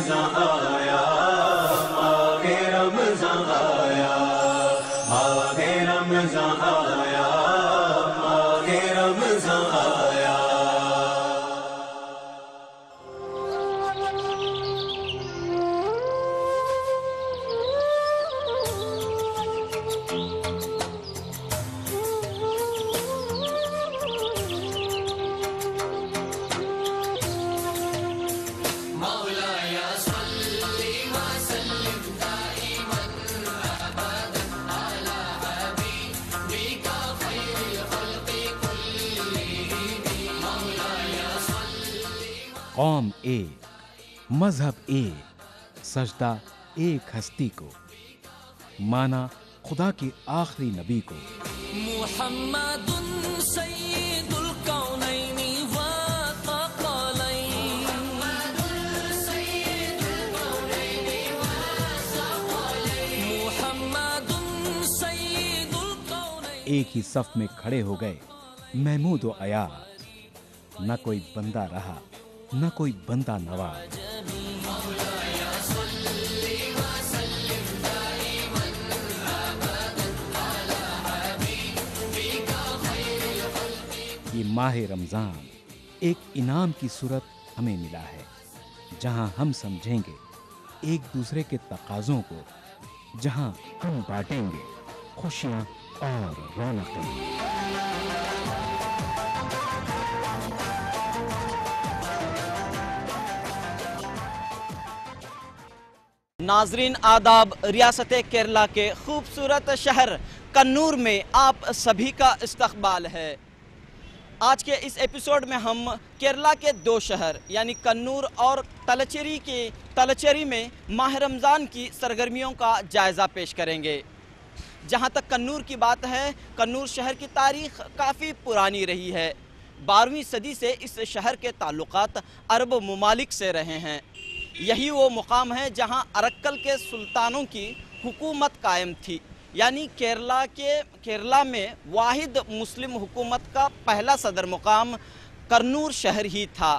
रमज़ान आया, माहे रमज़ान आया, माहे रमज़ान आया, माहे रमज़ान आया। कौम एक, मजहब एक, सजदा एक हस्ती को, माना खुदा के आखिरी नबी को। मुहम्मदुन सय्यिदुल कौनैनि व थक़लैन, मुहम्मदुन सय्यिदुल कौनैन। एक ही सफ में खड़े हो गए महमूद व अयाज, न कोई बंदा रहा न कोई बंदा नवाज। ये माह रमजान एक इनाम की सूरत हमें मिला है, जहां हम समझेंगे एक दूसरे के तकाज़ों को, जहां हम बांटेंगे खुशियां और रौनकें। नाजरीन आदाब, रियासत केरला के खूबसूरत शहर कन्नूर में आप सभी का इस्तकबाल है। आज के इस एपिसोड में हम केरला के दो शहर यानी कन्नूर और तलचेरी में माह रमज़ान की सरगर्मियों का जायज़ा पेश करेंगे। जहां तक कन्नूर की बात है, कन्नूर शहर की तारीख़ काफ़ी पुरानी रही है। 12वीं सदी से इस शहर के ताल्लुकात अरब ममालिक से रहे हैं। यही वो मुकाम है जहां अरक्कल के सुल्तानों की हुकूमत कायम थी, यानी केरला में वाहिद मुस्लिम हुकूमत का पहला सदर मुकाम कन्नूर शहर ही था।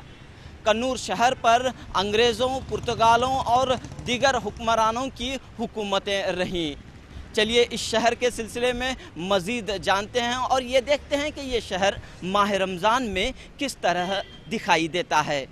कन्नूर शहर पर अंग्रेज़ों, पुर्तगालों और दीगर हुक्मरानों की हुकूमतें रहीं। चलिए इस शहर के सिलसिले में मज़ीद जानते हैं और ये देखते हैं कि ये शहर माह रमज़ान में किस तरह दिखाई देता है।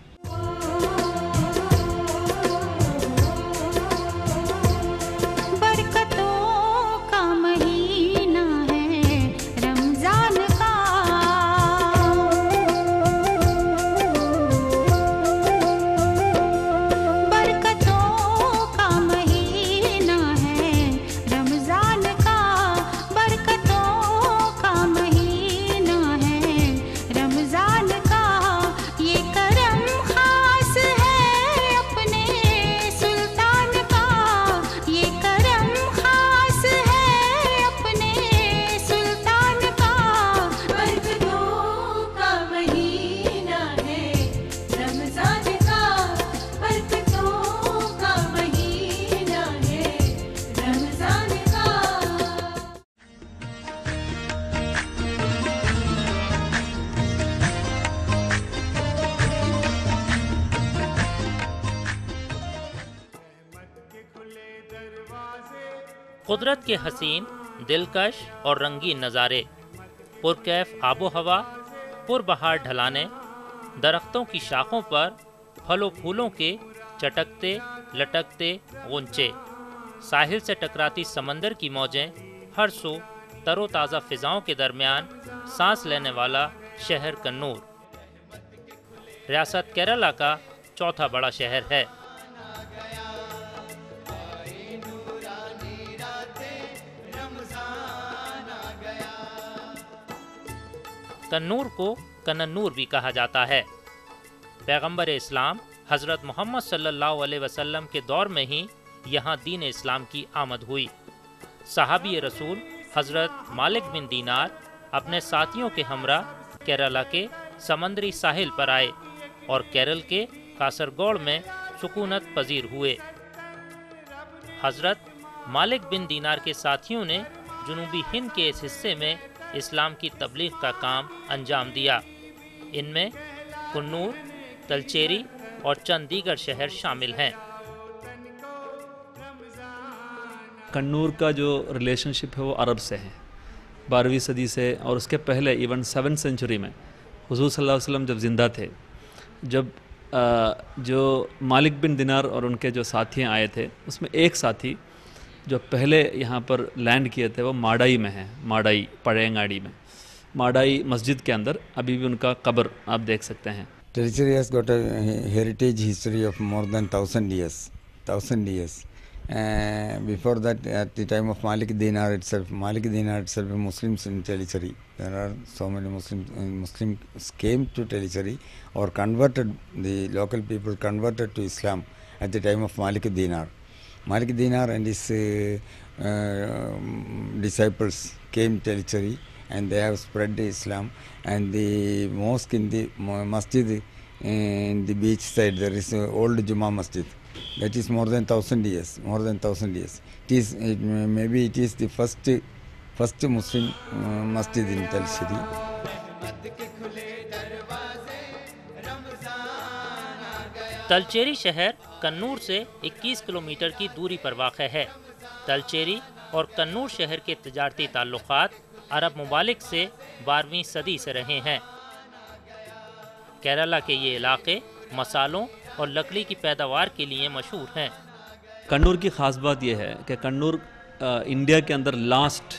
कुदरत के हसीन, दिलकश और रंगीन नज़ारे, पुरकैफ आबो हवा, पुरबहार ढलाने, दरख्तों की शाखों पर फलों फूलों के चटकते लटकते गुंचे, साहिल से टकराती समंदर की मौजें, हर सू तरोताज़ा फ़िज़ाओं के दरमियान सांस लेने वाला शहर कन्नूर रियासत केरला का चौथा बड़ा शहर है। कन्नूर को कन्नूर भी कहा जाता है। पैगंबर इस्लाम हज़रत मोहम्मद सल्लल्लाहु अलैहि वसल्लम के दौर में ही यहाँ दीन इस्लाम की आमद हुई। सहाबी रसूल हज़रत मालिक बिन दीनार अपने साथियों के हमरा केरला के समंदरी साहिल पर आए और केरल के कासरगोड में सुकूनत पजीर हुए। हज़रत मालिक बिन दीनार के साथियों ने जुनूबी हिंद के इस हिस्से में इस्लाम की तबलीग का काम अंजाम दिया। इनमें कन्नूर, तलचेरी और चंद दीगर शहर शामिल हैं। कन्नूर का जो रिलेशनशिप है वो अरब से है 12वीं सदी से, और उसके पहले इवन 7th सेंचुरी में हुजूर सल्लल्लाहु अलैहि वसल्लम जब ज़िंदा थे, जब जो मालिक बिन दिनार और उनके जो साथी आए थे, उसमें एक साथी जो पहले यहाँ पर लैंड किए थे वो माड़ाई में है, माड़ाई पड़ेंगाड़ी में, माड़ाई मस्जिद के अंदर अभी भी उनका कब्र आप देख सकते हैं। Territory has got a heritage history of more than 1,000 years. 1,000 years. Before that, at the time of Malik Dinar itself, Muslims in Tellicherry. There are so many Muslims came to Tellicherry or converted. The local people converted to Islam at the time of Malik Dinar. Malik Dinar and his disciples came to Tellicherry, and they have spread the Islam. And the mosque in the masjid in the beach side, there is an old Juma masjid. That is more than 1,000 years. More than 1,000 years. Maybe it is the first Muslim masjid in Tellicherry. तलचेरी शहर कन्नूर से 21 kilometre की दूरी पर वाक़ है। तलचेरी और कन्नूर शहर के तिजारती ताल्लुक़ात अरब ममालिक से 12वीं सदी से रहे हैं। केरला के ये इलाके मसालों और लकड़ी की पैदावार के लिए मशहूर हैं। कन्नूर की ख़ास बात यह है कि कन्नूर इंडिया के अंदर लास्ट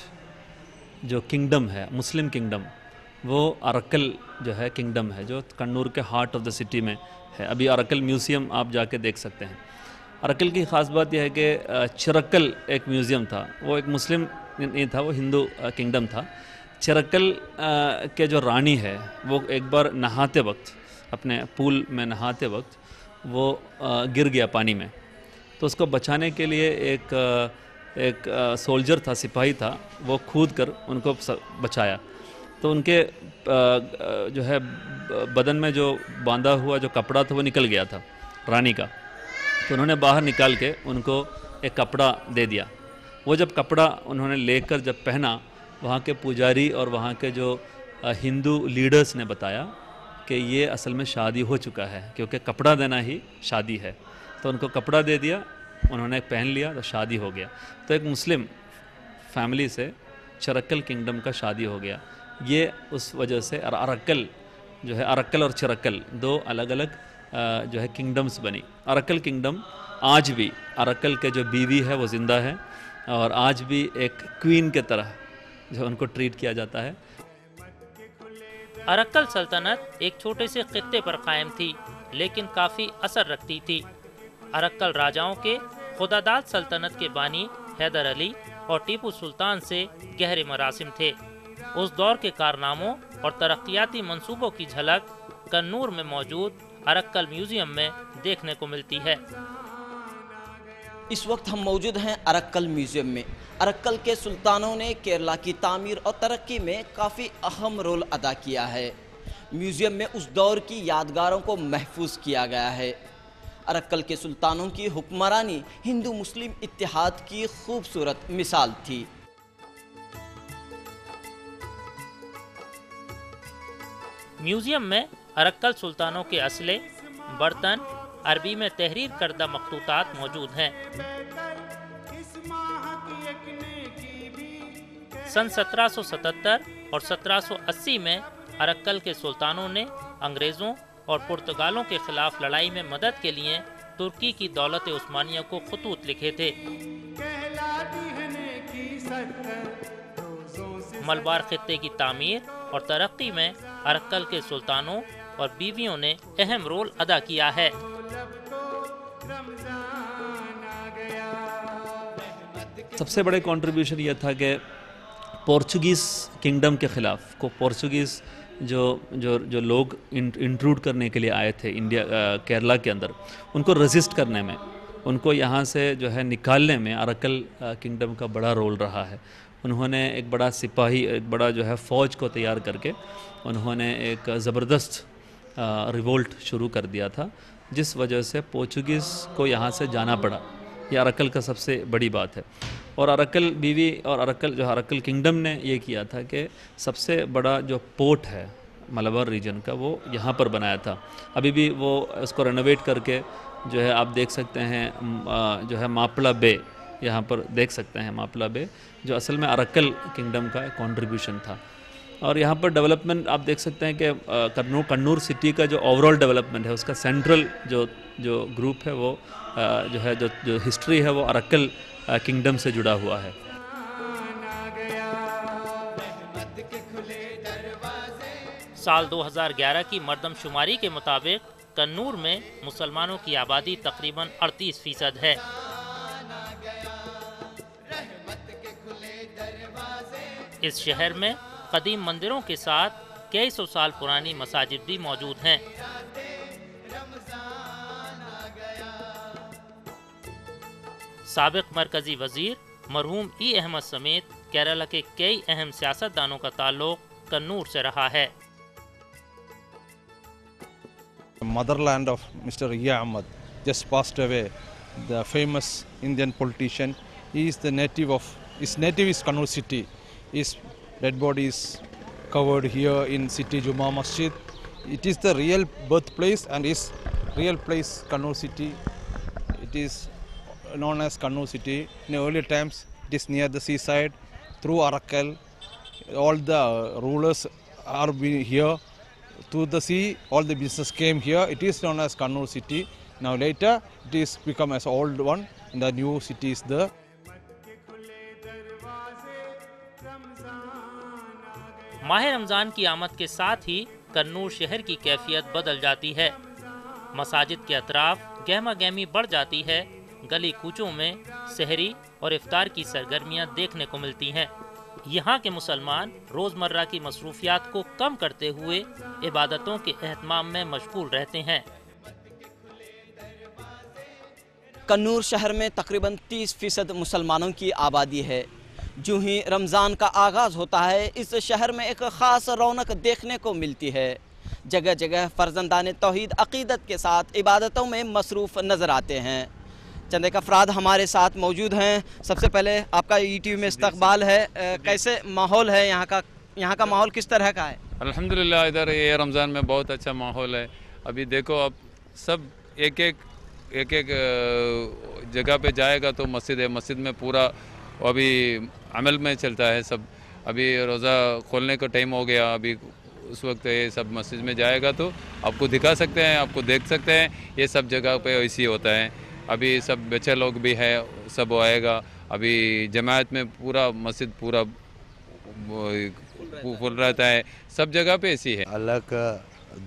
जो किंगडम है, मुस्लिम किंगडम, वो अरक्कल जो है किंगडम है, जो कन्नूर के हार्ट ऑफ द सिटी में है। अभी अरक्कल म्यूज़ियम आप जाके देख सकते हैं। अरक्कल की ख़ास बात यह है कि चिरक्कल एक म्यूज़ियम था, वो एक मुस्लिम नहीं था, वो हिंदू किंगडम था। चिरक्कल के जो रानी है वो एक बार नहाते वक्त, अपने पूल में नहाते वक्त वो गिर गया पानी में, तो उसको बचाने के लिए एक सोल्जर था, सिपाही था, वो कूद कर उनको बचाया। तो उनके जो है बदन में जो बांधा हुआ जो कपड़ा था वो निकल गया था रानी का, तो उन्होंने बाहर निकाल के उनको एक कपड़ा दे दिया। वो जब कपड़ा उन्होंने लेकर जब पहना, वहाँ के पुजारी और वहाँ के जो हिंदू लीडर्स ने बताया कि ये असल में शादी हो चुका है, क्योंकि कपड़ा देना ही शादी है। तो उनको कपड़ा दे दिया, उन्होंने पहन लिया, तो शादी हो गया। तो एक मुस्लिम फैमिली से चिरक्कल किंगडम का शादी हो गया। ये उस वजह से अरक्कल जो है, अरक्कल और चिरक्कल दो अलग अलग जो है किंगडम्स बनी। अरक्कल किंगडम आज भी, अरक्कल के जो बीवी है वो ज़िंदा है, और आज भी एक क्वीन के तरह जो उनको ट्रीट किया जाता है। अरक्कल सल्तनत एक छोटे से खित्ते पर कायम थी, लेकिन काफ़ी असर रखती थी। अरक्कल राजाओं के खुदादाद सल्तनत के बानी हैदर अली और टीपू सुल्तान से गहरे मरासिम थे। उस दौर के कारनामों और तरक्याती मंसूबों की झलक कन्नूर में मौजूद अरक्कल म्यूज़ियम में देखने को मिलती है। इस वक्त हम मौजूद हैं अरक्कल म्यूज़ियम में। अरक्कल के सुल्तानों ने केरला की तामीर और तरक्की में काफ़ी अहम रोल अदा किया है। म्यूज़ियम में उस दौर की यादगारों को महफूज किया गया है। अरक्कल के सुल्तानों की हुक्मरानी हिंदू मुस्लिम इत्तेहाद की खूबसूरत मिसाल थी। म्यूज़ियम में अरक्कल सुल्तानों के असले, बर्तन, अरबी में तहरीर करदा मखतूतात मौजूद हैं। सन 1777 और 1780 में अरक्कल के सुल्तानों ने अंग्रेज़ों और पुर्तगालों के खिलाफ लड़ाई में मदद के लिए तुर्की की दौलत उस्मानिया को खतूत लिखे थे। मलबार खित्ते की तामीर और तरक्की में अरक्कल के सुल्तानों और बीवियों ने अहम रोल अदा किया है। सबसे बड़े कंट्रीब्यूशन यह था कि पोर्चुगीज़ किंगडम के ख़िलाफ़ को पोर्चुगीज़ जो लोग इंट्रूड करने के लिए आए थे इंडिया केरला के अंदर, उनको रेजिस्ट करने में, उनको यहाँ से जो है निकालने में अरक्कल किंगडम का बड़ा रोल रहा है। उन्होंने एक बड़ा सिपाही, एक बड़ा जो है फ़ौज को तैयार करके उन्होंने एक ज़बरदस्त रिवोल्ट शुरू कर दिया था, जिस वजह से पोर्चुगीज़ को यहाँ से जाना पड़ा। यह अरक्कल का सबसे बड़ी बात है। और अरक्कल बीवी और अरक्कल किंगडम ने ये किया था कि सबसे बड़ा जो पोर्ट है मलबार रीजन का, वो यहाँ पर बनाया था। अभी भी वो उसको रेनोवेट करके जो है आप देख सकते हैं, जो है मापला बे यहाँ पर देख सकते हैं मापला बे, जो असल में अरक्कल किंगडम का कंट्रीब्यूशन था। और यहाँ पर डेवलपमेंट आप देख सकते हैं कि कन्नूर सिटी का जो ओवरऑल डेवलपमेंट है उसका सेंट्रल जो ग्रुप है वो जो हिस्ट्री है वो अरक्कल किंगडम से जुड़ा हुआ है। साल 2011 की मर्दमशुमारी के मुताबिक कन्नूर में मुसलमानों की आबादी तकरीबन 38% है। इस शहर में कदीम मंदिरों के साथ कई सौ साल पुरानी मसाजिद भी मौजूद हैं। साबिक मरकजी वजीर मरहूम ई अहमद समेत केरला के कई अहम सियासतदानों का ताल्लुक कन्नूर से रहा है। Motherland of Mr. E. Ahmad just passed away. The famous Indian politician. He is the native of. His native is Kannur city. His dead body is covered here in city Juma Masjid. It is the real birthplace and his real place Kannur city. It is known as Kannur city. In earlier times, it is near the seaside. Through Arakkal, all the rulers are here. To the sea, all the business came here. It is known as Kannur city. Now later, it is become as old one, and the new city is there. माह रमज़ान की आमद के साथ ही कन्नूर शहर की कैफियत बदल जाती है। मसाजिद के अतराफ गहमा गहमी बढ़ जाती है। गली कूचों में सहरी और इफ्तार की सरगर्मियां देखने को मिलती हैं। यहाँ के मुसलमान रोज़मर्रा की मसरूफियात को कम करते हुए इबादतों के एहतमाम में मशगूल रहते हैं। कन्नूर शहर में तकरीबन 30% मुसलमानों की आबादी है। जो ही रमज़ान का आगाज़ होता है, इस शहर में एक ख़ास रौनक देखने को मिलती है। जगह जगह फ़र्जंदान तौहीद अक़ीदत के साथ इबादतों में मसरूफ़ नज़र आते हैं। चंद एक अफराद हमारे साथ मौजूद हैं। सबसे पहले आपका ETV में इस्तकबाल है। कैसे माहौल है यहाँ का माहौल किस तरह का है? अल्हम्दुलिल्लाह, इधर ये रमज़ान में बहुत अच्छा माहौल है। अभी देखो, अब सब एक एक जगह पे जाएगा तो मस्जिद है। मस्जिद में पूरा अभी अमल में चलता है सब। अभी रोज़ा खोलने का टाइम हो गया, अभी उस वक्त ये सब मस्जिद में जाएगा तो आपको दिखा सकते हैं, आपको देख सकते हैं। ये सब जगह पे ऐसे ही होता है। अभी सब बच्चे लोग भी है, सब आएगा। अभी जमात में पूरा मस्जिद पूरा फुल रहता है। सब जगह पे ऐसी है। अल्लाह का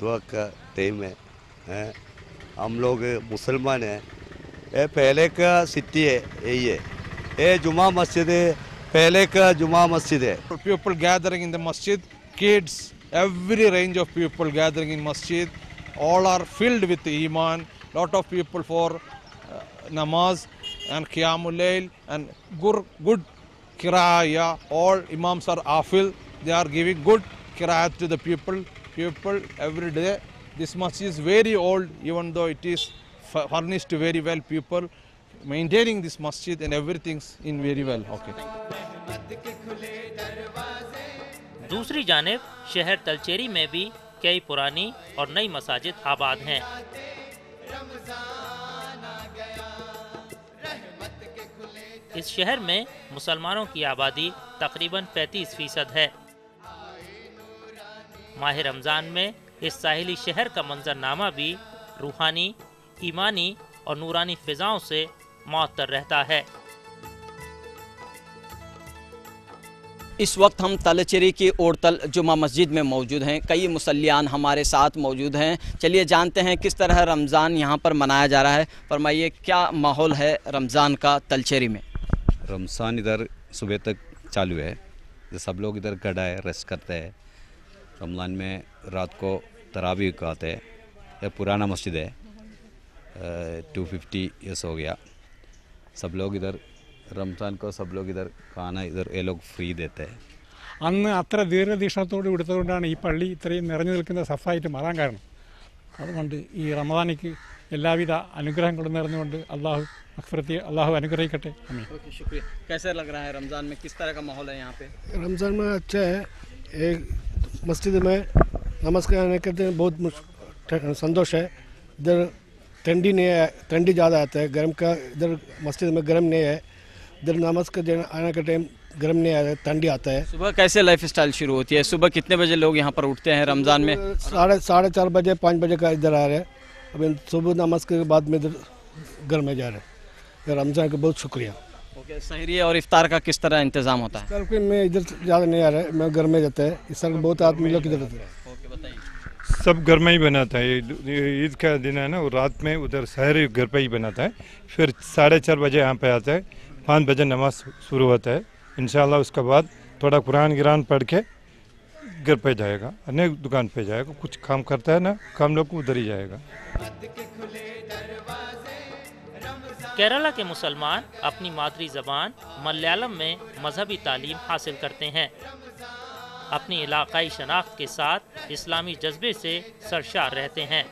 दुआ का टाइम है। हम लोग मुसलमान हैं। ये पहले का सिटी है, यही है। ये जुमा मस्जिद है, पहले का जुमा मस्जिद है। People gathering in the masjid, kids, every range of people gathering in masjid. All are filled with iman. Lot of people for namaz and qiyamul layl and good qiraah. All imams are afil. They are giving good qiraah to the people every day. This masjid is very old, even though it is furnished very well. People maintaining this masjid and everything's in very well. Okay. दूसरी जानिब शहर तलचेरी में भी कई पुरानी और नई मसाजिद आबाद हैं। इस शहर में मुसलमानों की आबादी तकरीबन 35% है। माह रमज़ान में इस साहिली शहर का मंजरनामा भी रूहानी, ईमानी और नूरानी फिजाओं से मुअत्तर रहता है। इस वक्त हम तलचेरी की ओरतल जुमा मस्जिद में मौजूद हैं। कई मुसल्लियान हमारे साथ मौजूद हैं। चलिए जानते हैं किस तरह रमज़ान यहाँ पर मनाया जा रहा है। फरमाइए, क्या माहौल है रमज़ान का तलचेरी में? रमज़ान इधर सुबह तक चालू है। सब लोग इधर गड़ा है, रेस्ट करते हैं। रमज़ान में रात को तरावी गाते हैं। यह पुराना मस्जिद है, 250 ईयर्स हो गया। सब लोग इधर रमज़ान को सब लोग इधर खाना इधर ये लोग फ्री देते हैं। അന്ന് അത്ര ദീർഘവീക്ഷണത്തോട് എടുത്തുകൊണ്ടാണ് ഈ പള്ളി ഇത്രയും നിറഞ്ഞു നിൽക്കുന്ന സഫായിട്ട് മാറാൻ കാരണം. അതുകൊണ്ട് ഈ റമദാനിക്ക് എല്ലാവിധ അനുഗ്രഹങ്ങളും നേർന്നുകൊണ്ട് अल्लाह अनुग्रहिकटे। शुक्रिया। कैसे लग रहा है रमज़ान में, किस तरह का माहौल है यहाँ पे? रमज़ान में अच्छा है। एक मस्जिद में नमाज करने के दिन बहुत संतोष है। इधर ठंडी नहीं है, ठंडी ज़्यादा आता है। गर्म का इधर मस्जिद में गर्म नहीं है। इधर नमाज के आने का टाइम गर्म नहीं आता है, ठंडी आता है। सुबह कैसे लाइफ स्टाइल शुरू होती है? सुबह कितने बजे लोग यहाँ पर उठते हैं रमज़ान में? 4:30 बजे 5 बजे का इधर आ रहे हैं। अभी सुबह नमाज के बाद में इधर घर में जा रहे हैं। रमज़ान का बहुत शुक्रिया। ओके, सहरी और इफ्तार का किस तरह इंतज़ाम होता है? इस साल मैं इधर ज़्यादा नहीं आ रहा है, मैं घर में जाता है। इस साल बहुत आदमी लोग इधर रहते हैं। सब घर में ही बनाता है। ईद का दिन है ना, वो रात में उधर सहरी घर पे ही बनाता है। फिर 4:30 बजे यहाँ पे आता है, 5 बजे नमाज शुरू होता है। इंशाल्लाह उसके बाद थोड़ा कुरान गिरान पढ़ के घर पे जाएगा, अनेक दुकान पे जाएगा। कुछ काम करता है ना, काम लोग उधर ही जाएगा। केरला के मुसलमान अपनी मातृ ज़बान मलयालम में मजहबी तालीम हासिल करते हैं। अपनी इलाकाई शनाख्त के साथ इस्लामी जज्बे से सरशार रहते हैं।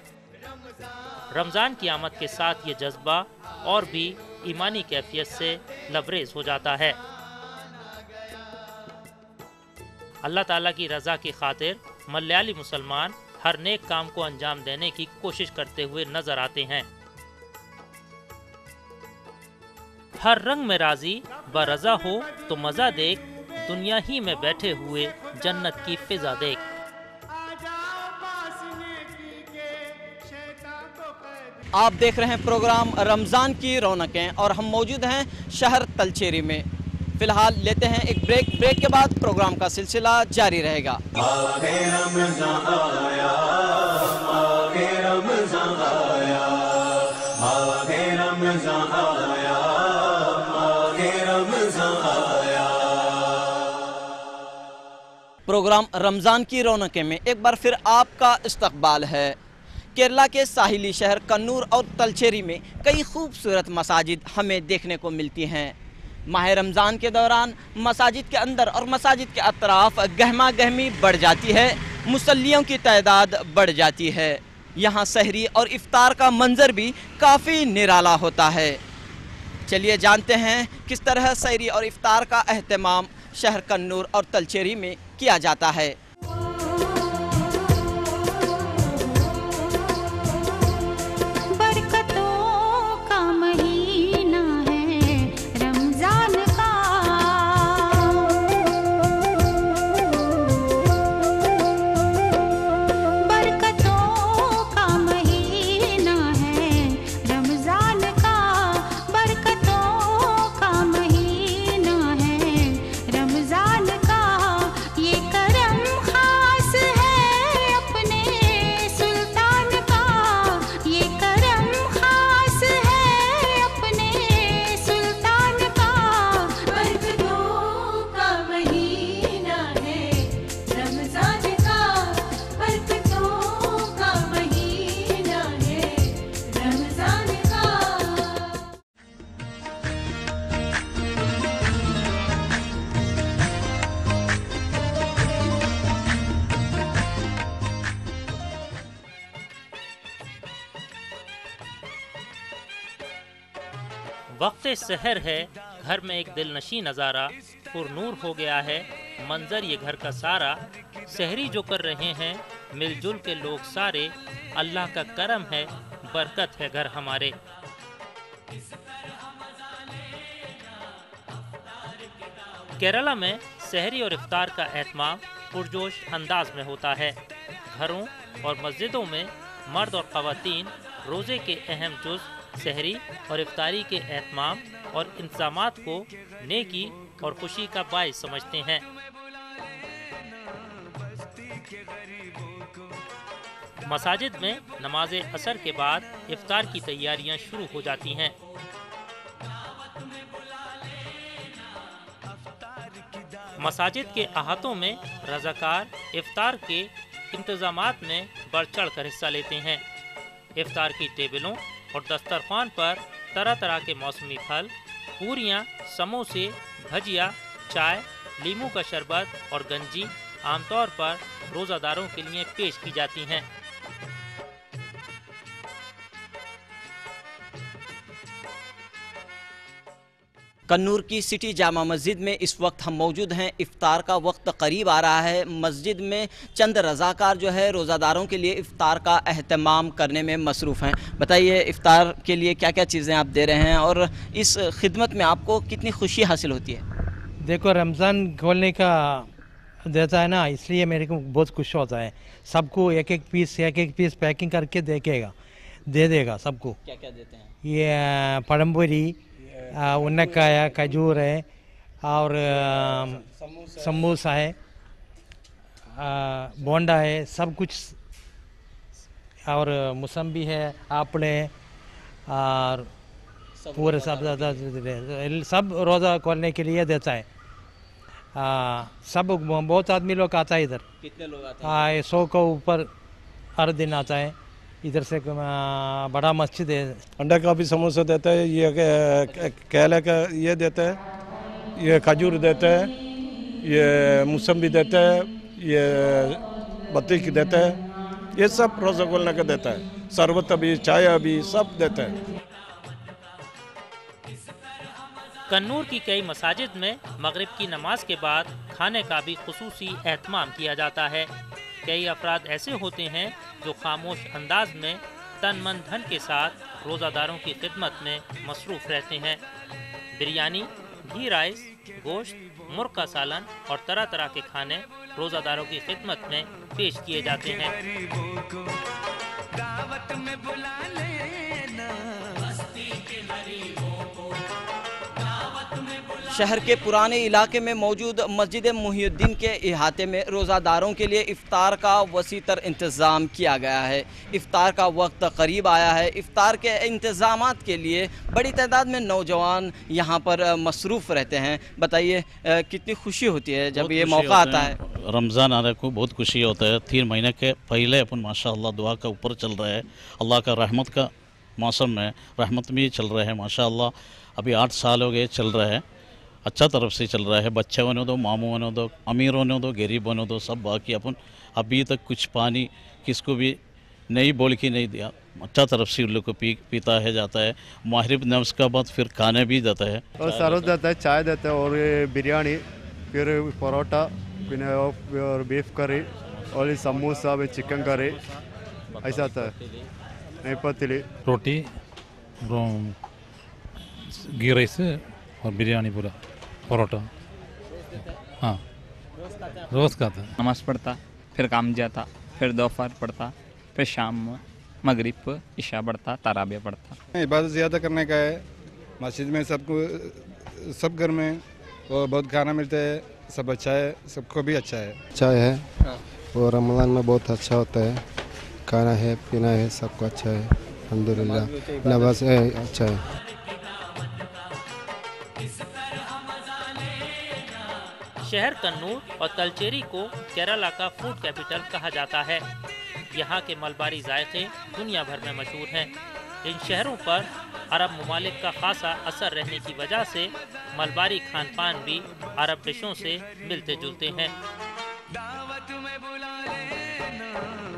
रमज़ान की आमद के साथ ये जज्बा और भी ईमानी कैफियत से लबरेज हो जाता है। अल्लाह ताला की रज़ा की खातिर मलयाली मुसलमान हर नेक काम को अंजाम देने की कोशिश करते हुए नजर आते हैं। हर रंग में राजी ब रज़ा हो तो मज़ा देख, दुनिया ही में बैठे हुए जन्नत की फिजा देख। आप देख रहे हैं प्रोग्राम रमज़ान की रौनकें और हम मौजूद हैं शहर तलचेरी में। फिलहाल लेते हैं एक ब्रेक के बाद प्रोग्राम का सिलसिला जारी रहेगा। आगे रमज़ान आया, आगे रमज़ान आया, आगे रमज़ान आया, आगे रमज़ान आया। प्रोग्राम रमज़ान की रौनकें में एक बार फिर आपका इस्तकबाल है। केरला के साहिली शहर कन्नूर और तलचेरी में कई खूबसूरत मसाजिद हमें देखने को मिलती हैं। माह रमज़ान के दौरान मसाजिद के अंदर और मसाजिद के अतराफ गहमा गहमी बढ़ जाती है, मुसल्लियों की तादाद बढ़ जाती है। यहाँ सहरी और इफ्तार का मंजर भी काफ़ी निराला होता है। चलिए जानते हैं किस तरह सहरी और इफ्तार का अहतमाम शहर कन्नूर और तलचेरी में किया जाता है। वक्त सहर है, घर में एक दिलनशी नज़ारा पुरनूर हो गया है मंजर ये घर का सारा। सहरी जो कर रहे हैं मिलजुल के लोग सारे, अल्लाह का करम है बरकत है घर हमारे। केरला में सहरी और इफ्तार का एहतमाम पुरजोश अंदाज में होता है। घरों और मस्जिदों में मर्द और ख़वातीन रोज़े के अहम जुज़ सहरी और इफ्तारी के एहतमाम और इंतज़ामात को नेकी और खुशी का बाइस समझते हैं। मसाजिद में नमाज असर के बाद इफ्तार की तैयारियां शुरू हो जाती हैं। मसाजिद के अहातों में रज़ाकार इफ्तार के इंतज़ामात में बढ़ चढ़ कर हिस्सा लेते हैं। इफ्तार की टेबलों और दस्तरखान पर तरह तरह के मौसमी फल, पूरियाँ, समोसे, भजिया, चाय, लीमू का शरबत और गंजी आमतौर पर रोज़ादारों के लिए पेश की जाती हैं। कन्नूर की सिटी जामा मस्जिद में इस वक्त हम मौजूद हैं। इफ्तार का वक्त करीब आ रहा है। मस्जिद में चंद रज़ाकार जो है रोज़ादारों के लिए इफ्तार का अहतमाम करने में मसरूफ़ हैं। बताइए, इफ्तार के लिए क्या क्या चीज़ें आप दे रहे हैं और इस खिदमत में आपको कितनी खुशी हासिल होती है? देखो, रमज़ान खोलने का देता है ना, इसलिए मेरे को बहुत खुश होता है। सबको एक एक पीस पैकिंग करके दे देगा सबको। क्या क्या देते हैं? ये पड़म्बुरी, उन्नकाया, खजूर है और समोसा है, बोंडा है, सब कुछ, और मौसम्बी है, एप्पल है, और पूरे सब रोज़ा खोलने के लिए देता है। सब बहुत आदमी लोग आता है इधर। कितने लोग आते हैं? 100 के ऊपर हर दिन आता है। इधर से बड़ा मस्जिद है। अंडा का भी समोसा देता है, ये केले का ये देता है, ये खजूर देता है, ये मौसम्बी देता है, ये बत्तीख देता है, ये सब रोज़ा खोलने का देता है। शरबत भी, चाय भी, सब देता है। कन्नूर की कई मसाजिद में मगरिब की नमाज के बाद खाने का भी खुसूसी एहतमाम किया जाता है। कई अफराद ऐसे होते हैं जो खामोश अंदाज में तन मन धन के साथ रोज़ादारों की खिदमत में मसरूफ़ रहते हैं। बिरयानी, घी राइस, गोश्त, मुर्ग का सालन और तरह तरह के खाने रोज़ादारों की खिदमत में पेश किए जाते हैं। शहर के पुराने इलाके में मौजूद मस्जिद मुहियुद्दीन के इहाते में रोज़ादारों के लिए इफ्तार का वसीतर इंतज़ाम किया गया है। इफ्तार का वक्त करीब आया है। इफ्तार के इंतज़ामात के लिए बड़ी तादाद में नौजवान यहाँ पर मसरूफ़ रहते हैं। बताइए, कितनी खुशी होती है जब ये मौका आता है? रमज़ान आने को बहुत खुशी होता है। 3 महीने के पहले अपन माशाअल्लाह दुआ का ऊपर चल रहा है। अल्लाह का रहमत का मौसम में रहमत भी चल रहा है माशाअल्लाह। अभी 8 साल हो गए चल रहा है, अच्छा तरफ से चल रहा है। बच्चे होने दो, मामू होने दो, अमीर होने दो, गरीब होने दो, सब बाकी अपन अभी तक कुछ पानी किसको भी नहीं बोल के नहीं दिया। अच्छा तरफ से उन लोग को पीता है जाता है। माहरिब नफ्स का बाद फिर खाने भी जाता है और सरस देता है, चाय देता है और बिरयानी, फिर परोठा, फिर और बीफ करी और समोसा, चिकन करी, ऐसा आता है। पतीली रोटी, घी राइस और बिरयानी, पूरा परोठा। हाँ, रोज़ खाता। नमाज़ पढ़ता, फिर काम जाता, फिर दोपहर पढ़ता, फिर शाम मगरिब इशा पढ़ता, तराबिया पढ़ता। इबादत ज़्यादा करने का है। मस्जिद में सबको, सब घर में और बहुत खाना मिलता है, सब अच्छा है, सबको भी अच्छा है। अच्छा है और रमज़ान में बहुत अच्छा होता है। खाना है, पीना है, सबको अच्छा है, अल्हम्दुलिल्लाह। नमाज है, अच्छा है। शहर कन्नूर और तलचेरी को केरला का फूड कैपिटल कहा जाता है। यहाँ के मलबारी जायके दुनिया भर में मशहूर हैं। इन शहरों पर अरब ममालिक का खासा असर रहने की वजह से मलबारी खान पान भी अरब डिशों से मिलते जुलते हैं। दावत में बुला लेना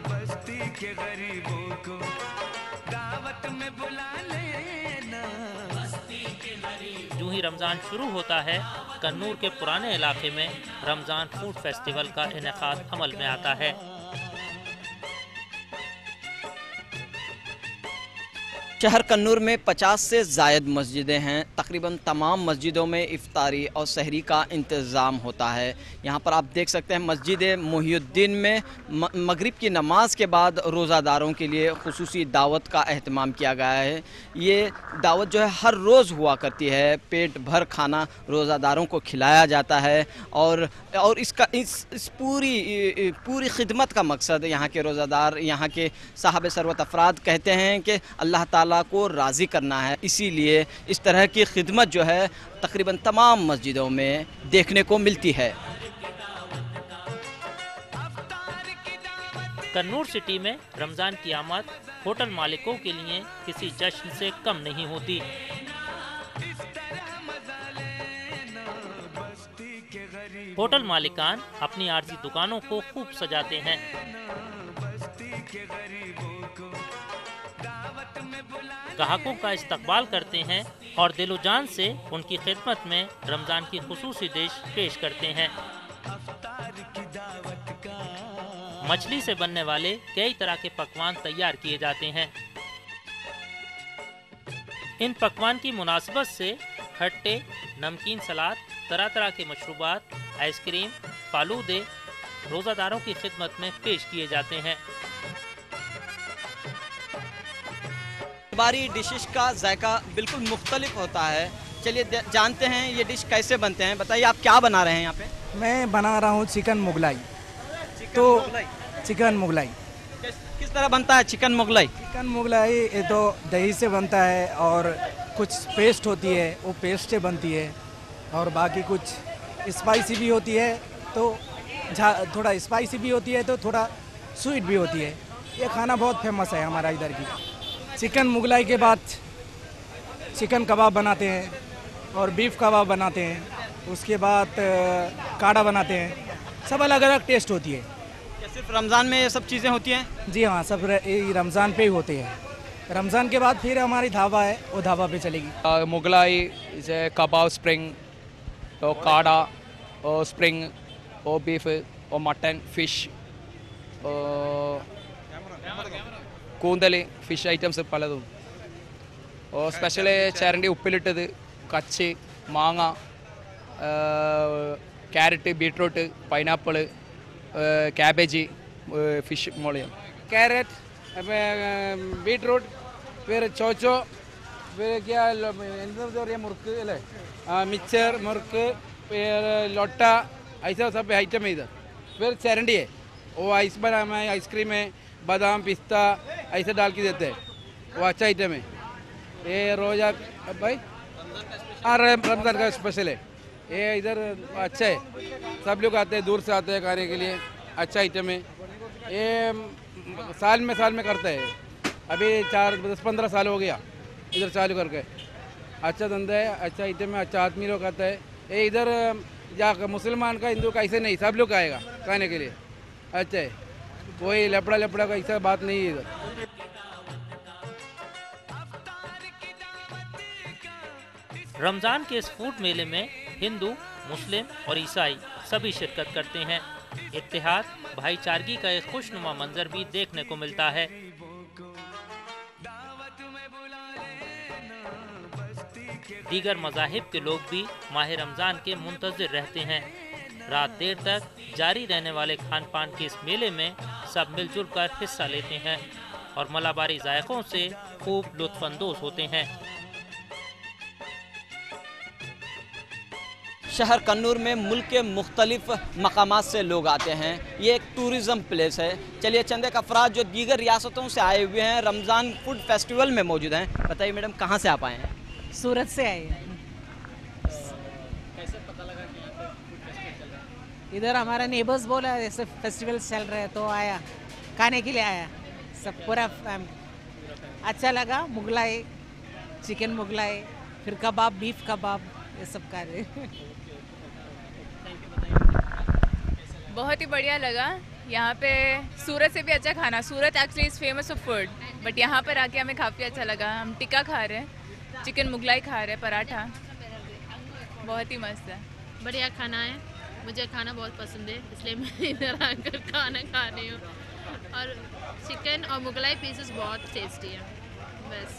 बस्ती के गरीबों को, दावत में बुला लेना बस्ती के गरीबों। यूं ही रमज़ान शुरू होता है, कन्नूर के पुराने इलाके में रमज़ान फूड फेस्टिवल का इनेकाद अमल में आता है। शहर कन्नूर में 50 से ज़ायद मस्जिदें हैं। तकरीबन तमाम मस्जिदों में इफ्तारी और सहरी का इंतज़ाम होता है। यहाँ पर आप देख सकते हैं मस्जिद मुहियुद्दीन में मगरिब की नमाज के बाद रोज़ादारों के लिए खुसूसी दावत का अहतमाम किया गया है। ये दावत जो है हर रोज़ हुआ करती है। पेट भर खाना रोज़ादारों को खिलाया जाता है और इसका इस पूरी खिदमत का मकसद यहाँ के रोज़ादार, यहाँ के साहब सरवत अफराद कहते हैं कि अल्लाह ताला को राज़ी करना है। इसीलिए इस तरह की खिदमत जो है तकरीबन तमाम मस्जिदों में देखने को मिलती है। कन्नूर सिटी में रमज़ान की आमद होटल मालिकों के लिए किसी जश्न से कम नहीं होती। होटल मालिकान अपनी आरजी दुकानों को खूब सजाते हैं। ग्राहकों का इस्तकबाल करते हैं और दिलो जान से उनकी खिदमत में रमज़ान की खुसूसी डिश पेश करते हैं। मछली से बनने वाले कई तरह के पकवान तैयार किए जाते हैं। इन पकवान की मुनासिबत से खट्टे, नमकीन सलाद, तरह तरह के मशरूबात, आइसक्रीम, फालूदे रोज़ादारों की खिदमत में पेश किए जाते हैं। बारी डिशेस का जायका बिल्कुल मुख्तलिफ होता है। चलिए जानते हैं ये डिश कैसे बनते हैं। बताइए आप क्या बना रहे हैं यहाँ पे? मैं बना रहा हूँ चिकन मुगलाई। चिकन मुगलाई किस तरह बनता है चिकन मुगलाई? चिकन मुगलाई ये तो दही से बनता है और कुछ पेस्ट होती है, वो पेस्ट से बनती है, और बाकी कुछ स्पाइसी भी होती है, तो थोड़ा स्पाइसी भी होती है, तो थोड़ा स्वीट भी होती है। ये खाना बहुत फेमस है हमारा इधर की। चिकन मुगलाई के बाद चिकन कबाब बनाते हैं और बीफ कबाब बनाते हैं, उसके बाद काढ़ा बनाते हैं। सब अलग अलग टेस्ट होती है। क्या सिर्फ रमज़ान में ये सब चीज़ें होती हैं? जी हाँ, सब रमज़ान पे ही होते हैं। रमज़ान के बाद फिर हमारी ढाबा है, वो ढाबा पे चलेगी। मुगलाई जैसे कबाब, स्प्रिंग और काढ़ा और स्प्रिंग और बीफ और मटन, फिश കൂന്തൽ, ഫിഷ് ഐറ്റംസ് പലതും. സ്പെഷ്യൽ ചേരണ്ടി ഉപ്പിലിട്ടത്, കച്ച്, മാങ്ങ, carrot, beetroot, pineapple, cabbage, fish മോളിയം, कैरेट, बीटरूट, फिर चोचो, फिर क्या मुर्क अല്ലേ, मिक्सर, मुर्क, फिर लोटा, ऐसा सब आइटम है इधर। फिर चरंडी है, वो आइस बनाना है, आइसक्रीम है, बादाम, पिस्ता ऐसे डाल के देते हैं, वो अच्छा आइटम है। ये रोज़ा भाई रमज़ान का स्पेशल है ये, इधर अच्छा है, सब लोग आते हैं, दूर से आते हैं खाने के लिए। अच्छा आइटम है ये, साल में करते हैं। अभी 10-15 साल हो गया इधर चालू करके। अच्छा धंधा है, अच्छा आइटम है, अच्छा आदमी लोग आता है। ये इधर जा मुसलमान का, हिंदू का ऐसे नहीं, सब लोग आएगा खाने के लिए। अच्छा है, कोई लपड़ा का ऐसा बात नहीं है इधर। रमज़ान के इस फूड मेले में हिंदू, मुस्लिम और ईसाई सभी शिरकत करते हैं। इत्तेहाद, भाईचारगी का एक खुशनुमा मंजर भी देखने को मिलता है। दीगर मज़ाहिब के लोग भी माह रमज़ान के मुंतज़िर रहते हैं। रात देर तक जारी रहने वाले खान पान के इस मेले में सब मिलजुल कर हिस्सा लेते हैं और मलाबारी जायकों से खूब लुत्फ़अंदोज़ होते हैं। शहर कन्नूर में मुल्क के मुख्तलिफ मकामात से लोग आते हैं। ये एक टूरिज़म प्लेस है। चलिए चंद एक अफराद जो दीगर रियासतों से आए हुए हैं रमज़ान फूड फेस्टिवल में मौजूद हैं। बताइए मैडम, कहाँ से आप आए हैं? सूरत से आए हैं। कैसे पता लगा कि यहाँ पे फूड फेस्टिवल चल रहा है? इधर हमारा नेबर्स बोला ऐसे फेस्टिवल चल रहा है तो आया, खाने के लिए आया। सब पूरा अच्छा लगा। मुगलाई, चिकन मुगलाई, फिर कबाब, बीफ कबाब, ये सब खा रहे। बहुत ही बढ़िया लगा यहाँ पे। सूरत से भी अच्छा खाना, Surat actually is famous of food, but यहाँ पर आके हमें काफ़ी अच्छा लगा। हम टिक्का खा रहे हैं, चिकन मुगलाई खा रहे हैं, पराठा, बहुत ही मस्त है। बढ़िया खाना है, मुझे खाना बहुत पसंद है इसलिए मैं इधर आकर खाना खा रही हूँ। और चिकन और मुगलाई पीसेस बहुत टेस्टी है। बस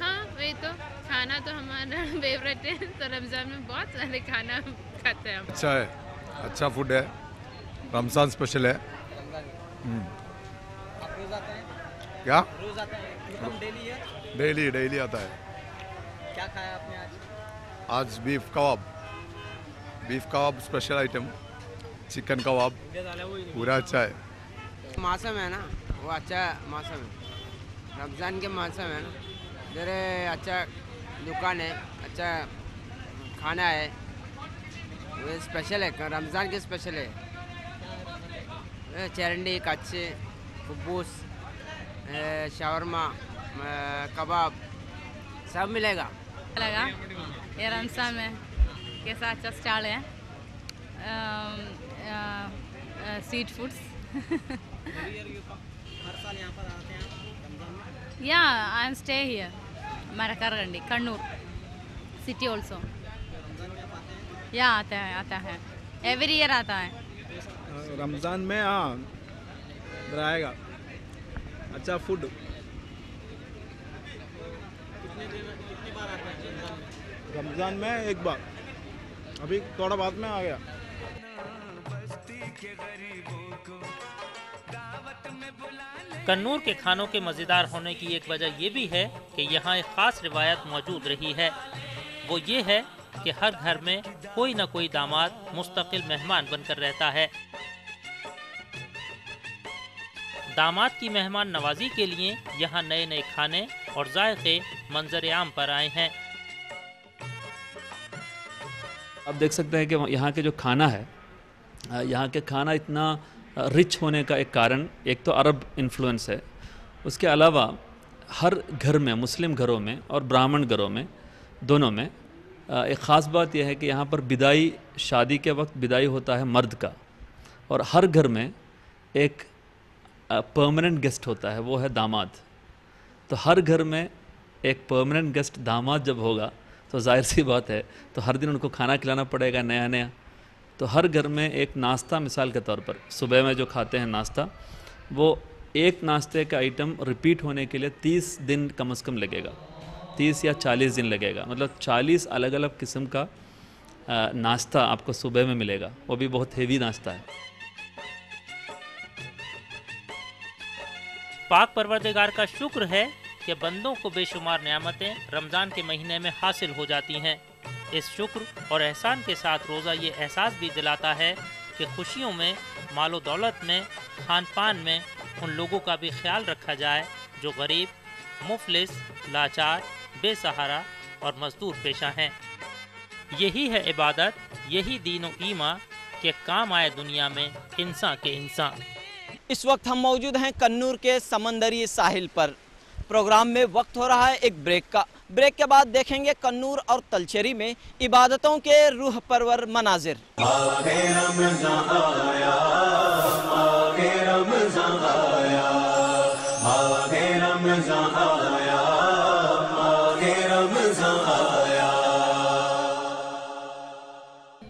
हाँ, वही तो खाना तो हमारा फेवरेट है, तो रमज़ान में बहुत सारे खाना खाते हैं हम। अच्छा है, अच्छा फूड है, रमज़ान स्पेशल है। क्या रोज आता है? डेली है? डेली आता है। क्या खाया आपने आज? आज बीफ कबाब स्पेशल आइटम, चिकन कबाब पूरा अच्छा है। मौसम है ना, वो अच्छा मौसम है, रमज़ान के मौसम है ना। इधर अच्छा दुकान है, अच्छा खाना है, वो स्पेशल है, रमज़ान के स्पेशल है। चरंडी, कच्चे, कुबूस, शावरमा, कबाब सब मिलेगा। लगा ये रमज़ान में कैसा अच्छा स्टाइल है, स्ट्रीट फूड्स। हर साल यहाँ पर आते हैं रमज़ान में? Yeah, I am stay here. Marakargandi, Kannur city also. Yeah, आता है. Every year आता है. रमज़ान में हाँ आएगा अच्छा फूड रमज़ान में एक बार अभी थोड़ा बाद में आ गया कन्नूर के खानों के मज़ेदार होने की एक वजह ये भी है कि यहाँ एक ख़ास रिवायत मौजूद रही है। वो ये है कि हर घर में कोई न कोई दामाद मुस्तकिल मेहमान बनकर रहता है। दामाद की मेहमान नवाजी के लिए यहाँ नए नए खाने और जायके मंजर आम पर आए हैं। आप देख सकते हैं कि यहाँ के जो खाना है, यहाँ के खाना इतना रिच होने का एक कारण एक तो अरब इन्फ्लुएंस है, उसके अलावा हर घर में, मुस्लिम घरों में और ब्राह्मण घरों में, दोनों में एक ख़ास बात यह है कि यहाँ पर बिदाई, शादी के वक्त बिदाई होता है मर्द का, और हर घर में एक परमानेंट गेस्ट होता है, वो है दामाद। तो हर घर में एक परमानेंट गेस्ट दामाद जब होगा तो जाहिर सी बात है तो हर दिन उनको खाना खिलाना पड़ेगा नया नया। तो हर घर में एक नाश्ता, मिसाल के तौर पर सुबह में जो खाते हैं नाश्ता, वो एक नाश्ते का आइटम रिपीट होने के लिए 30 दिन कम से कम लगेगा, 30 या 40 दिन लगेगा। मतलब 40 अलग अलग किस्म का नाश्ता आपको सुबह में मिलेगा, वो भी बहुत हेवी नाश्ता है। पाक परवरदिगार का शुक्र है कि बंदों को बेशुमार नेमतें रमज़ान के महीने में हासिल हो जाती हैं। इस शुक्र और एहसान के साथ रोज़ा ये एहसास भी दिलाता है कि खुशियों में, मालो दौलत में, खान पान में उन लोगों का भी ख्याल रखा जाए जो गरीब, मुफलिस, लाचार, बेसहारा और मजदूर पेशा हैं। यही है इबादत, यही दीन व ईमान के काम आए दुनिया में इंसान के इंसान। इस वक्त हम मौजूद हैं कन्नूर के समंदरी साहिल पर। प्रोग्राम में वक्त हो रहा है एक ब्रेक का। ब्रेक के बाद देखेंगे कन्नूर और तलचेरी में इबादतों के रूह परवर मनाजिर।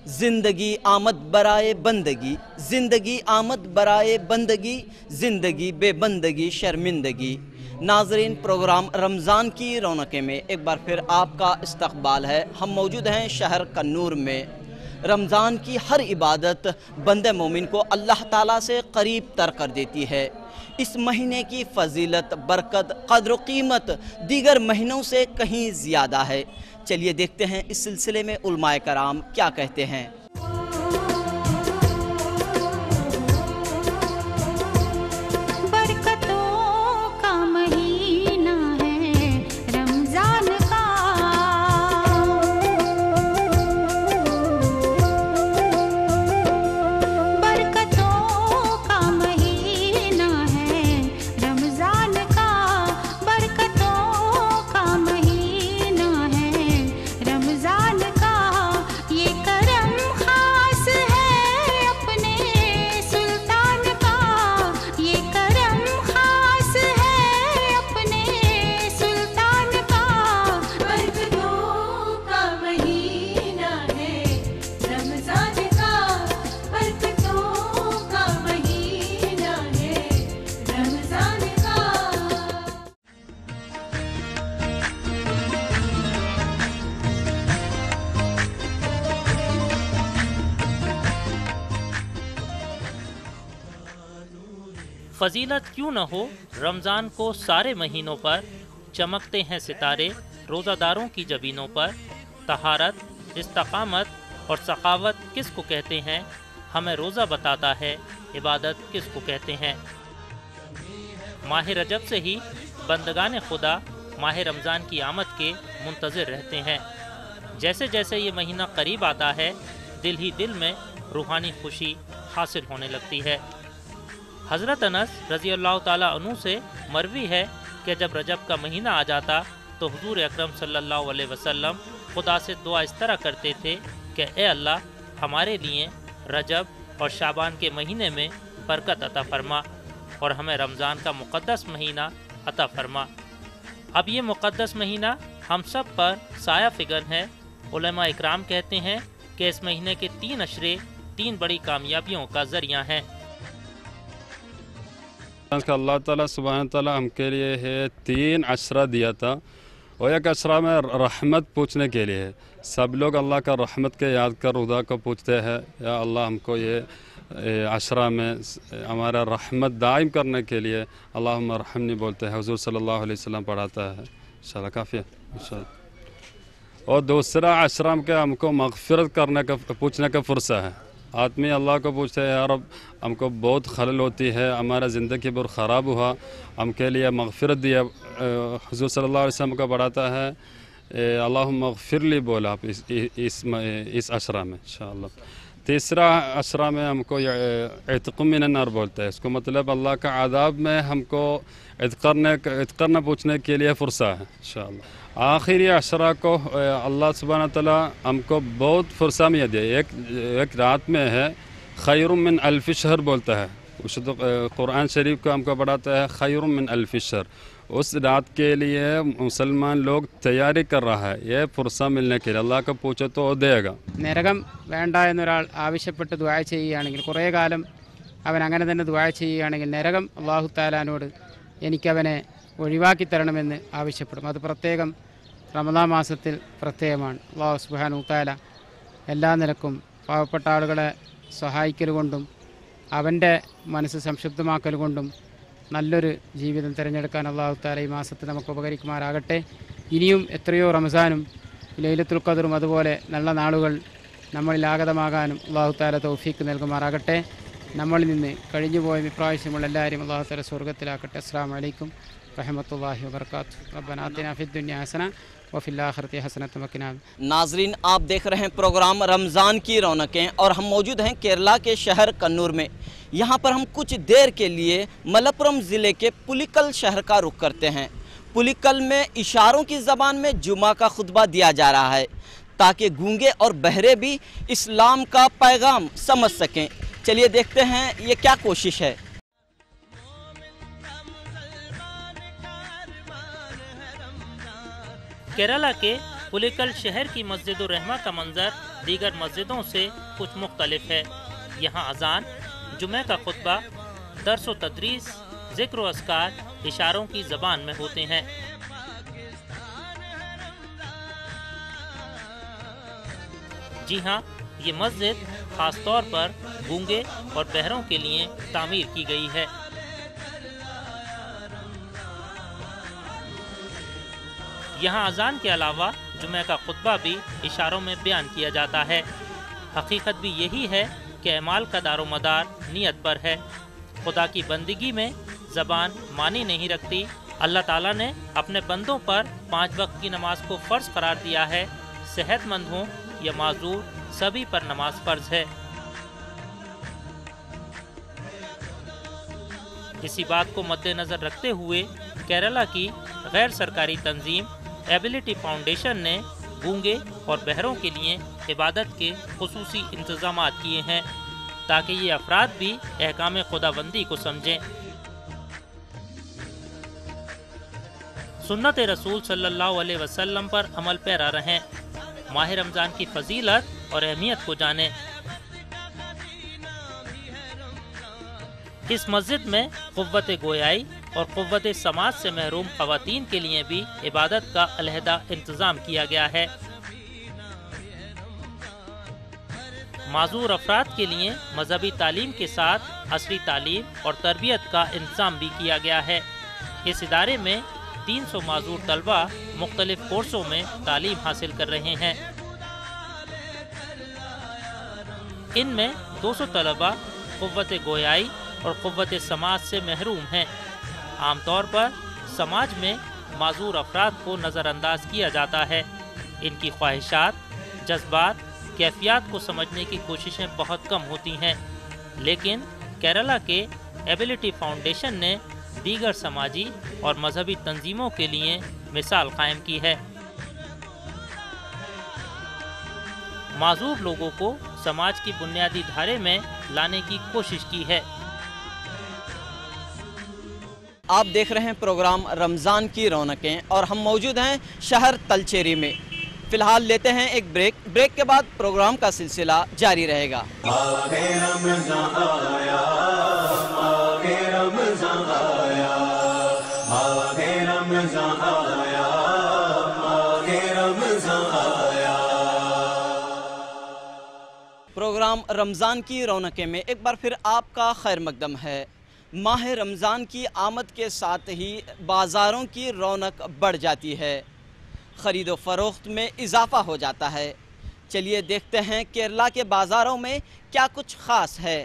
जिंदगी आमद बराए बंदगी, जिंदगी आमद बराए बंदगी, जिंदगी बेबंदगी शर्मिंदगी। नाजरीन, प्रोग्राम रमज़ान की रौनकें में एक बार फिर आपका इस्तकबाल है। हम मौजूद हैं शहर कन्नूर में। रमज़ान की हर इबादत बंदे मोमिन को अल्लाह ताला से करीब तर कर देती है। इस महीने की फजीलत, बरकत, कद्र कीमत दीगर महीनों से कहीं ज़्यादा है। चलिए देखते हैं इस सिलसिले में उलमाए कराम क्या कहते हैं। फजीलत क्यों न हो, रमज़ान को सारे महीनों पर चमकते हैं सितारे। रोज़ादारों की जबीनों पर तहारत, इस्तकामत और सखावत किसको कहते हैं, हमें रोज़ा बताता है इबादत किसको कहते हैं। माह रजब से ही बंदगान खुदा माह रमज़ान की आमद के मुंतज़िर रहते हैं। जैसे जैसे ये महीना करीब आता है, दिल ही दिल में रूहानी खुशी हासिल होने लगती है। हज़रत अनस रज़ी अल्लाह ताला अन्हु से मरवी है कि जब रजब का महीना आ जाता तो हुजूर अकरम सल्लल्लाहु अलैहि वसल्लम खुदा से दुआ इस तरह करते थे कि ए अल्लाह, हमारे लिए रजब और शाबान के महीने में बरकत अता फरमा और हमें रमज़ान का मुक़द्दस महीना अता फरमा। अब ये मुक़द्दस महीना हम सब पर साया फिगन है। उलमा इकराम कहते हैं कि इस महीने के 3 अशरे 3 बड़ी कामयाबियों का जरिया हैं। अल्लाह ताला सुब्हान ताला हमके लिए है 3 अशरा दिया था, और एक अशरा में रहमत पूछने के लिए है। सब लोग अल्लाह का रहमत के याद कर खुदा को पूछते हैं, या अल्लाह हमको ये अशरा में हमारा रहमत दायम करने के लिए अल्लाहुम्मा रहमनी बोलते हैं। हुज़ूर सल्लल्लाहु अलैहि वसल्लम पढ़ाता है। इंशाअल्लाह काफ़ी है इंशाअल्लाह। और दूसरा अशरा के हमको मग़फ़िरत करने का पूछने का फ़ुर्सा है। आदमी अल्लाह को पूछते हैं, यार अब हमको बहुत खलल होती है, हमारा ज़िंदगी बहुत ख़राब हुआ, हमके लिए मग़फ़िरत दिया। हुज़ूर सल्लल्लाहु अलैहि वसल्लम का बढ़ाता है अल्लाहुम्मा मग़फ़िरली बोला आप इस अशरा में इंशाअल्लाह। तीसरा अशरा में हमको इत्क़ मिनन नार बोलता है। इसको मतलब अल्लाह का आदाब में हमको इत्क़ करना पूछने के लिए फ़ुर्सा है इंशाअल्लाह। आखिरी अशरा को अल्लाह सुब्हान तआला हमको बहुत फ़ुर्सा में दिया। एक रात में है खैरुम मिन अल्फ़ि शहर बोलता है। उस तो कुरान शरीफ को हमको बढ़ाता है खैरुम मिन अल्फ़ि शहर। उस रात के लिए मुसलमान लोग तैयारी कर रहा है, ये फ़ुर्सा मिलने के लिए। अल्लाह को पूछो तो देगा। നരകം വേണ്ട എന്നൊരാൾ ആവശ്യപ്പെട്ട് ദുആ ചെയ്യുകയാണെങ്കിൽ, കുറേ കാലം അവൻ അങ്ങനെ തന്നെ ദുആ ചെയ്യുകയാണെങ്കിൽ നരകം അല്ലാഹു തആലാനോട് എനിക്കവനെ ഒഴിവാക്കി തരണമെന്ന് ആവശ്യപ്പെടും. അത് പ്രത്യേകം റമദാൻ മാസത്തിൽ പ്രത്യേകമാണ്. അല്ലാഹു സുബ്ഹാനഹു തആല എല്ലാ നിലക്കും പാവപ്പെട്ട ആളുകളെ സഹായിക്കൽ കൊണ്ടും അവൻ്റെ മനസ്സ് സംശുദ്ധമാക്കൽ കൊണ്ടും നല്ലൊരു ജീവിതം തിരഞ്ഞെടുക്കാൻ അല്ലാഹു തആല ഈ മാസത്തിൽ നമുക്ക് ഉപകരിക്കുമാറാകട്ടെ. ഇനിയും എത്രയോ റമസാനും ലൈലത്തുൽ ഖദറും അതുപോലെ നല്ല നാളുകൾ നമ്മളിൽ ആഗതമാകാനും അല്ലാഹു തആല തൗഫീക്ക് നൽകുമാറാകട്ടെ. നമ്മളിൽ നിന്ന് കഴിഞ്ഞുപോയ ഇപ്രാവശ്യമുള്ള എല്ലാവരും അല്ലാഹു തആല സ്വർഗ്ഗത്തിലാക്കട്ടെ. അസ്സലാമു അലൈക്കും रहमतुल्लाहि व बरकातुहू। रब्बना आतिना फिद दुनिया हसना व फिल आखिरति हसनतन व क़िना। नाजरीन, आप देख रहे हैं प्रोग्राम रमज़ान की रौनकें, और हम मौजूद हैं केरला के शहर कन्नूर में। यहाँ पर हम कुछ देर के लिए मलप्पुरम ज़िले के पुलिकल शहर का रुख करते हैं। पुलिकल में इशारों की ज़बान में जुमा का खुतबा दिया जा रहा है, ताकि गूंगे और बहरे भी इस्लाम का पैगाम समझ सकें। चलिए देखते हैं ये क्या कोशिश है। केरला के पुलिकल शहर की मस्जिद रहमा का मंजर दीगर मस्जिदों से कुछ मुख्तलिफ है। यहाँ अजान, जुमे का खुतबा, दर्स व तदरीस, ज़िक्र व अस्कार इशारों की ज़बान में होते हैं। जी हाँ, ये मस्जिद ख़ास तौर पर गूंगे और बहरों के लिए तामीर की गई है। यहाँ अजान के अलावा जुमे का खुतबा भी इशारों में बयान किया जाता है। हकीकत भी यही है कि अमाल का दारोमदार नियत पर है। खुदा की बंदगी में ज़बान मानी नहीं रखती। अल्लाह ताला ने अपने बंदों पर 5 वक्त की नमाज को फ़र्ज़ करार दिया है। सेहतमंद हों या माजूर, सभी पर नमाज फ़र्ज़ है। इसी बात को मद्देनज़र रखते हुए केरला की गैर सरकारी तंजीम एबिलिटी फाउंडेशन ने गूंगे और बहरों के लिए इबादत के खुसूसी इंतज़ामात किए हैं, ताकि ये अफराद भी अहकाम खुदाबंदी को समझें। सुन्नत रसूल सल्लल्लाहु अलैहि वसल्लम पर अमल पैरा रहें। माह रमज़ान की फजीलत और अहमियत को जानें। इस मस्जिद में क़ुव्वत गोयाई और क़ुव्वत समाज से महरूम ख़वातीन के लिए भी इबादत का अलहदा इंतज़ाम किया गया है। माजूर अफराद के लिए मजहबी तालीम के साथ असली तालीम और तरबियत का इंतज़ाम भी किया गया है। इस इदारे में 300 माजूर तलबा मुख्तलिफ कोर्सों में तालीम हासिल कर रहे हैं। इनमें 200 तलबा क़ुव्वत गोयाई और क़ुव्वत समाज से महरूम हैं। आमतौर पर समाज में माजूर अफराद को नज़रअंदाज किया जाता है। इनकी ख्वाहिशात, जज्बात, कैफियत को समझने की कोशिशें बहुत कम होती हैं, लेकिन केरला के एबिलिटी फाउंडेशन ने दीगर समाजी और मजहबी तंजीमों के लिए मिसाल कायम की है। माजूर लोगों को समाज की बुनियादी धारे में लाने की कोशिश की है। आप देख रहे हैं प्रोग्राम रमज़ान की रौनकें और हम मौजूद हैं शहर तलचेरी में। फ़िलहाल लेते हैं एक ब्रेक के बाद प्रोग्राम का सिलसिला जारी रहेगा। प्रोग्राम रमज़ान की रौनकें में एक बार फिर आपका खैर मकदम है। माह रमज़ान की आमद के साथ ही बाज़ारों की रौनक बढ़ जाती है, ख़रीदो फ़रोख्त में इजाफ़ा हो जाता है। चलिए देखते हैं केरला के बाज़ारों में क्या कुछ ख़ास है।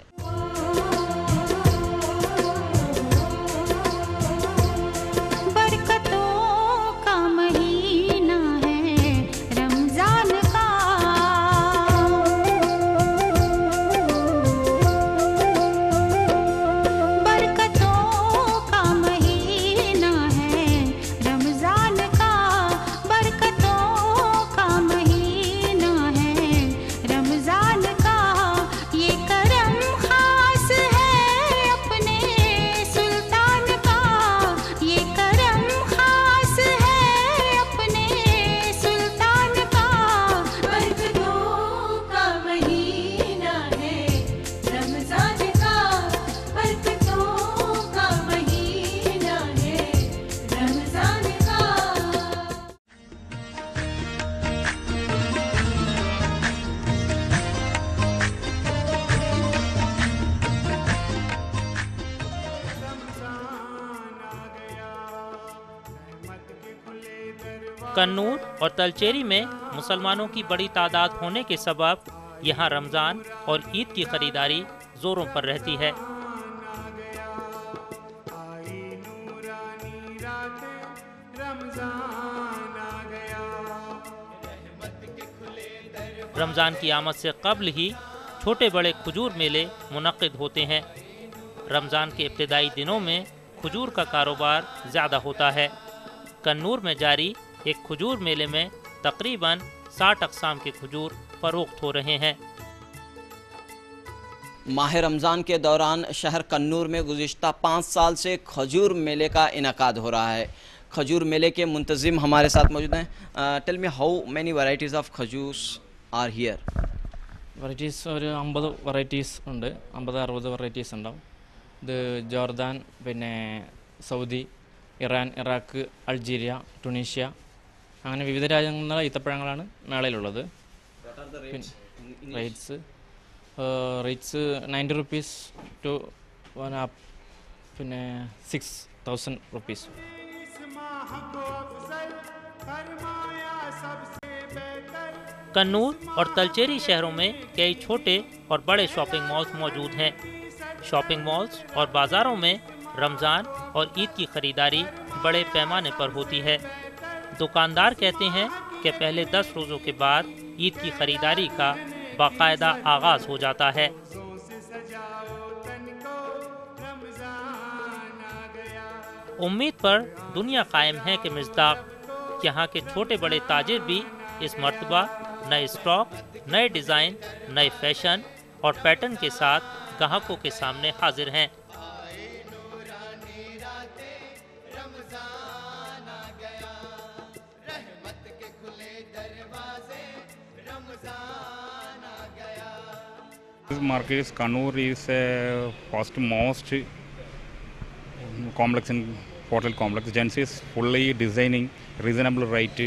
कन्नूर और तलचेरी में मुसलमानों की बड़ी तादाद होने के सबब यहाँ रमज़ान और ईद की खरीदारी जोरों पर रहती है। रमज़ान की आमद से कब्ल ही छोटे बड़े खजूर मेले मुनक्किद होते हैं। रमज़ान के इब्तिदाई दिनों में खजूर का कारोबार ज़्यादा होता है। कन्नूर में जारी एक खजूर मेले में तकरीबन 60 अक़साम के खजूर फरोख्त हो रहे हैं। माह रमज़ान के दौरान शहर कन्नूर में गुज़िश्ता 5 साल से खजूर मेले का इनकाद हो रहा है। खजूर मेले के मुंतज़िम हमारे साथ मौजूद हैं। Tell me how many varieties of खजूर्स आर हियर? വെറൈറ്റീസ് ഒരു 50 വെറൈറ്റീസ് ഉണ്ട്, 50-60 വെറൈറ്റീസ് ഉണ്ടാവും. ഇത് ജോർദാൻ, പിന്നെ Saudi, Iran, Iraq, Algeria, Tunisia, അങ്ങനെ വിവിധ രാജ്യങ്ങളിലുള്ള ഈത്തപ്പഴങ്ങളാണ് മേളയിലുള്ളത്. റേറ്റ്സ് 90 റുപ്പീസ് ടു പിന്നെ 6000 റുപ്പീസ്. कन्नूर और तलचेरी शहरों में कई छोटे और बड़े शॉपिंग मॉल्स मौजूद हैं। शॉपिंग मॉल्स और बाज़ारों में रमज़ान और ईद की ख़रीदारी बड़े पैमाने पर होती है। दुकानदार कहते हैं कि पहले 10 रोज़ों के बाद ईद की ख़रीदारी का बाकायदा आगाज़ हो जाता है। उम्मीद पर दुनिया कायम है कि मिज़दाक़ यहाँ के छोटे बड़े ताजिर भी इस मर्तबा नए स्टॉक, नए डिज़ाइन, नए फैशन और पैटर्न के साथ ग्राहकों के सामने हाजिर हैं। This market is Kannur is first most complex in Fortlet complex. Gents is fully designing, reasonable rate,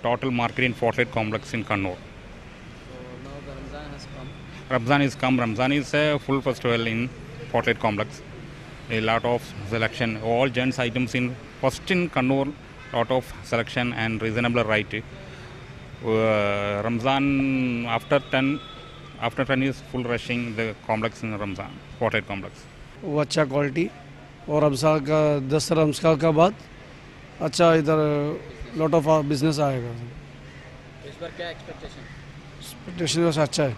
total market in Fortlet complex in Kannur. So now the Ramzan has come. Ramzan is come. Ramzan is a full festival in Fortlet complex. A lot of selection. All gents items in first in Kannur. Lot of selection and reasonable rate. Ramzan after 10 is full rushing the complex in Ramzan, Fortlet complex. वो अच्छा quality और रमज़ान का 10 रमज़ान का बाद अच्छा इधर lot of business आएगा। इस बार क्या एक्सपेक्टेशन बस अच्छा है,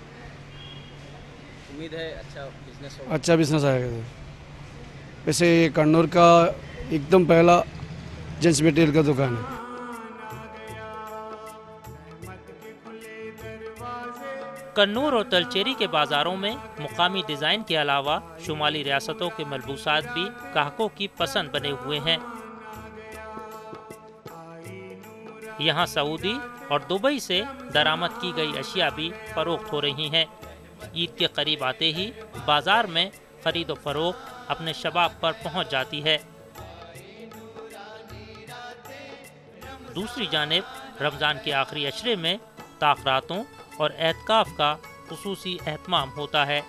उम्मीद है अच्छा बिजनेस होगा। अच्छा बिजनेस आएगा इधर। वैसे ये कन्नूर का एकदम पहला जेंट्स मटेरियल का दुकान है। कन्नूर और तलचेरी के बाजारों में मुकामी डिज़ाइन के अलावा शुमाली रियासतों के मलबूसात भी ग्राहकों की पसंद बने हुए हैं। यहाँ सऊदी और दुबई से दरामद की गई अशिया भी फरोख्त हो रही हैं। ईद के करीब आते ही बाजार में खरीद व फरोख्त अपने शबाब पर पहुँच जाती है। दूसरी जानिब रमज़ान के आखिरी अशरे में ताख़रातों और एतकाफ़ का खुसूसी एहतमाम होता है।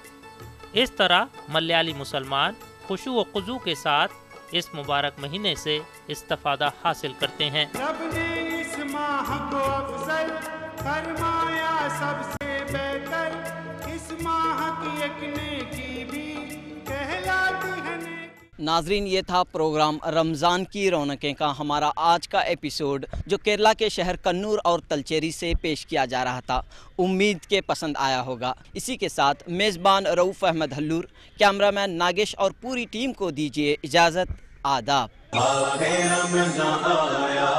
इस तरह मलयाली मुसलमान खुशू व खुजू के साथ इस मुबारक महीने से इस्तिफ़ादा हासिल करते हैं। रब ने इस माह को अफजल फरमाया सबसे बेहतर, इस माह की एक नेकी भी कहलाती है। नाजरीन, ये था प्रोग्राम रमज़ान की रौनकें का हमारा आज का एपिसोड जो केरला के शहर कन्नूर और तलचेरी से पेश किया जा रहा था। उम्मीद के पसंद आया होगा। इसी के साथ मेज़बान रऊफ़ अहमद हल्लूर, कैमरामैन नागेश और पूरी टीम को दीजिए इजाज़त। आदाब। रमज़ान आया,